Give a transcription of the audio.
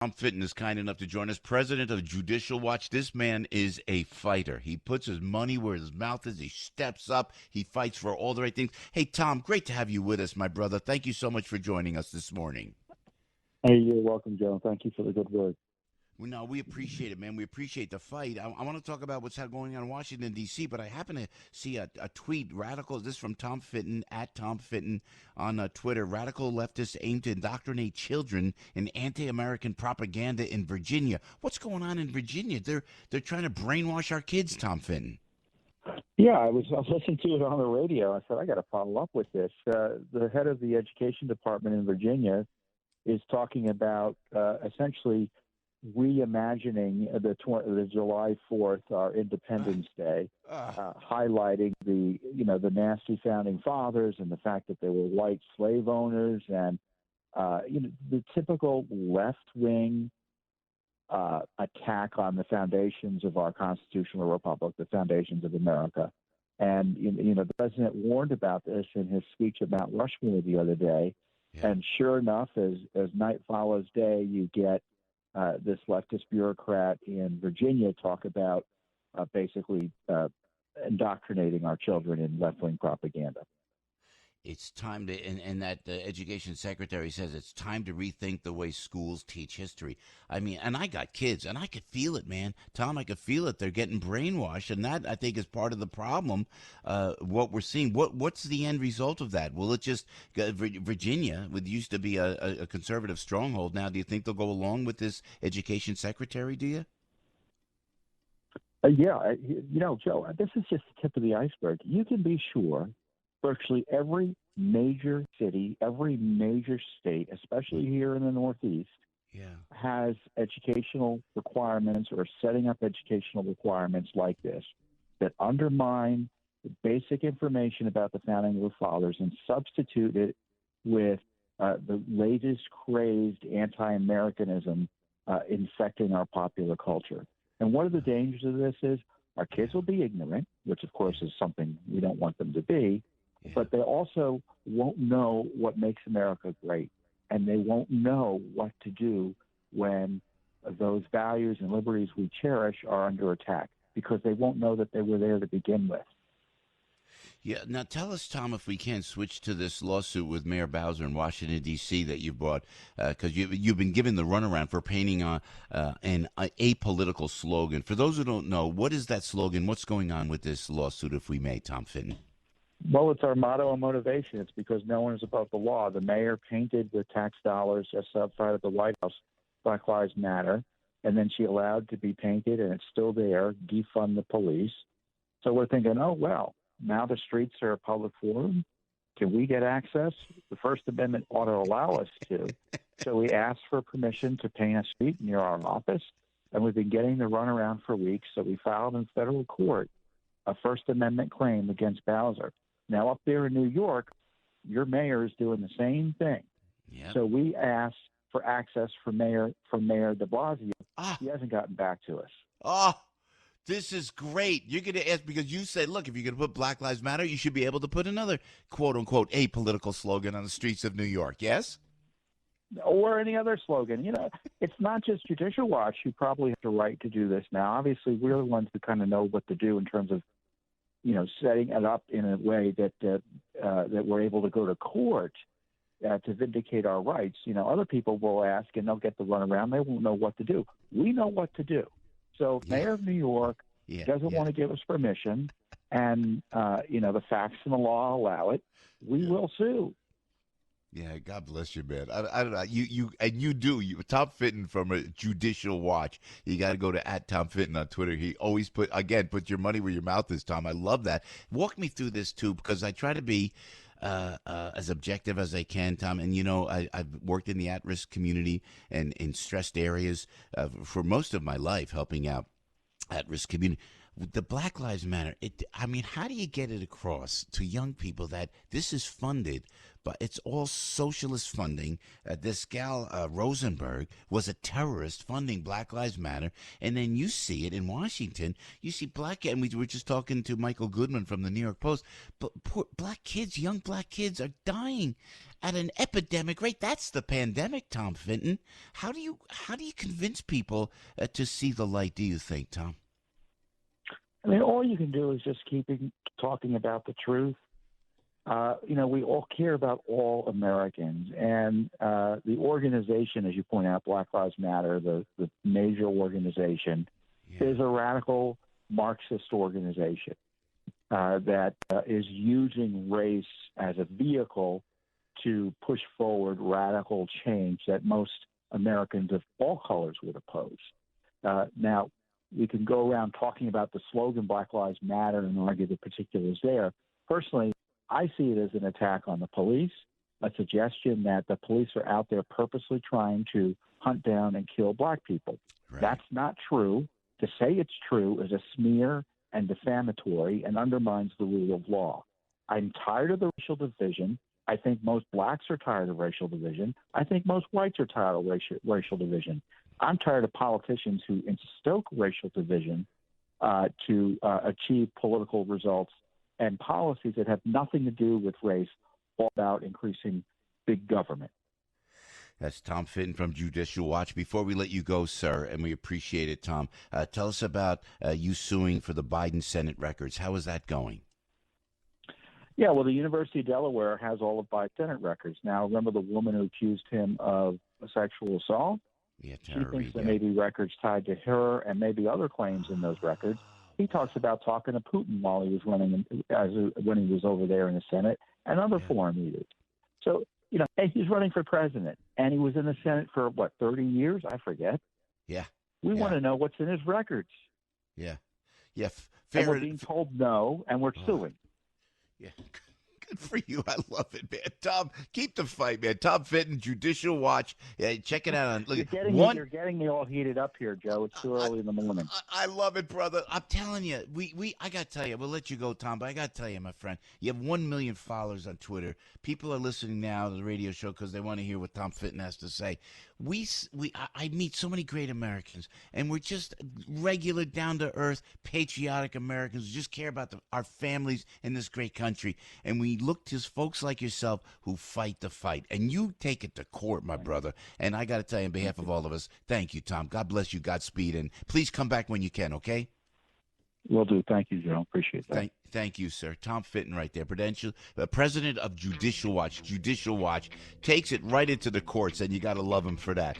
Tom Fitton is kind enough to join us, president of Judicial Watch. This man is a fighter. He puts his money where his mouth is. He steps up. He fights for all the right things. Hey, Tom, great to have you with us, my brother. Thank you so much for joining us this morning. Hey, you're welcome, Joe. Thank you for the good word. Well, no, we appreciate it, man. We appreciate the fight. I want to talk about what's going on in Washington, D.C., but I happen to see a tweet, radical, this from Tom Fitton, at Tom Fitton on Twitter. Radical leftists aim to indoctrinate children in anti-American propaganda in Virginia. What's going on in Virginia? They're trying to brainwash our kids, Tom Fitton. Yeah, I was listening to it on the radio. I said, I got to follow up with this. The head of the education department in Virginia is talking about essentially reimagining the July 4th, our Independence Day, highlighting the nasty founding fathers and the fact that they were white slave owners and the typical left wing attack on the foundations of our constitutional republic, the foundations of America. And the president warned about this in his speech about Rushmore the other day. Yeah. And sure enough, as night follows day, you get this leftist bureaucrat in Virginia talk about basically indoctrinating our children in left-wing propaganda. It's time to, and that education secretary says it's time to rethink the way schools teach history. I mean, and I got kids, and I could feel it, man. Tom, I could feel it. They're getting brainwashed, and that, I think, is part of the problem, what we're seeing. What's the end result of that? Will it just, Virginia, which used to be a conservative stronghold, now do you think they'll go along with this education secretary, do you? Yeah, Joe, this is just the tip of the iceberg. You can be sure virtually every major city, every major state, especially here in the Northeast, has educational requirements or setting up educational requirements like this that undermine the basic information about the founding of the fathers and substitute it with the latest crazed anti-Americanism infecting our popular culture. And one of the dangers of this is our kids will be ignorant, which of course is something we don't want them to be. Yeah. But they also won't know what makes America great, and they won't know what to do when those values and liberties we cherish are under attack, because they won't know that they were there to begin with. Yeah. Now tell us, Tom, if we can switch to this lawsuit with Mayor Bowser in Washington, D.C. that you brought, because you've been given the runaround for painting an apolitical slogan. For those who don't know, what is that slogan? What's going on with this lawsuit, if we may, Tom Fitton? Well, it's our motto and motivation. It's because no one is above the law. The mayor painted with tax dollars just outside of the White House, Black Lives Matter, and then she allowed to be painted, and it's still there, defund the police. So we're thinking, oh, well, now the streets are a public forum. Can we get access? The First Amendment ought to allow us to. So we asked for permission to paint a street near our office, and we've been getting the runaround for weeks. So we filed in federal court a First Amendment claim against Bowser. Now, up there in New York, your mayor is doing the same thing. Yep. So we asked for access from Mayor de Blasio. He hasn't gotten back to us. Oh, this is great. You're going to ask, because you said, look, if you're going to put Black Lives Matter, you should be able to put another, quote-unquote, apolitical slogan on the streets of New York, yes? Or any other slogan. It's not just Judicial Watch who probably have the right to do this now. Obviously, we're the ones who kind of know what to do in terms of setting it up in a way that we're able to go to court to vindicate our rights. Other people will ask and they'll get the runaround. They won't know what to do. We know what to do. So Mayor of New York doesn't want to give us permission, and the facts and the law allow it. We will sue. Yeah, God bless you, man. I don't know. You do. Tom Fitton from a Judicial Watch. You got to go to at Tom Fitton on Twitter. He always put your money where your mouth is, Tom. I love that. Walk me through this too, because I try to be as objective as I can, Tom. And I've worked in the at-risk community and in stressed areas for most of my life, helping out at-risk community. the Black Lives Matter. I mean, how do you get it across to young people that this is funded, but it's all socialist funding? This gal Rosenberg was a terrorist funding Black Lives Matter, and then you see it in Washington. You see and we were just talking to Michael Goodman from the New York Post. But poor black kids, young black kids, are dying at an epidemic rate. That's the pandemic, Tom Fitton. How do you convince people to see the light? Do you think, Tom? I mean, all you can do is just talking about the truth. We all care about all Americans, and the organization, as you point out, Black Lives Matter, the major organization, is a radical Marxist organization that is using race as a vehicle to push forward radical change that most Americans of all colors would oppose. Now, we can go around talking about the slogan Black Lives Matter and argue the particulars there. Personally, I see it as an attack on the police, a suggestion that the police are out there purposely trying to hunt down and kill black people. Right. That's not true. To say it's true is a smear and defamatory and undermines the rule of law. I'm tired of the racial division. I think most blacks are tired of racial division. I think most whites are tired of racial division. I'm tired of politicians who instoke racial division to achieve political results and policies that have nothing to do with race, all about increasing big government. That's Tom Fitton from Judicial Watch. Before we let you go, sir, and we appreciate it, Tom, tell us about you suing for the Biden Senate records. How is that going? Yeah, well, the University of Delaware has all of Biden's Senate records. Now, remember the woman who accused him of sexual assault? Yeah, she thinks there may be records tied to her and maybe other claims in those records. He talks about talking to Putin while he was running, when he was over there in the Senate and other foreign leaders. So, he's running for president, and he was in the Senate for, 30 years? I forget. Yeah. We want to know what's in his records. Yeah. Yeah. And we're being told no, and we're suing. Yeah. Good for you. I love it, man. Tom, keep the fight, man. Tom Fitton, Judicial Watch. Yeah, check it out. Look, you're getting me all heated up here, Joe. It's too early in the morning. I love it, brother. I'm telling you. I got to tell you. We'll let you go, Tom, but I got to tell you, my friend. You have 1 million followers on Twitter. People are listening now to the radio show because they want to hear what Tom Fitton has to say. I meet so many great Americans, and we're just regular, down-to-earth, patriotic Americans who just care about our families in this great country. And we look to folks like yourself who fight the fight. And you take it to court, my brother. And I got to tell you, on behalf of all of us, thank you, Tom. God bless you. Godspeed. And please come back when you can, okay? Will do. Thank you, Joe. Appreciate that. Thank you, sir. Tom Fitton right there, president of Judicial Watch. Judicial Watch takes it right into the courts, and you got to love him for that.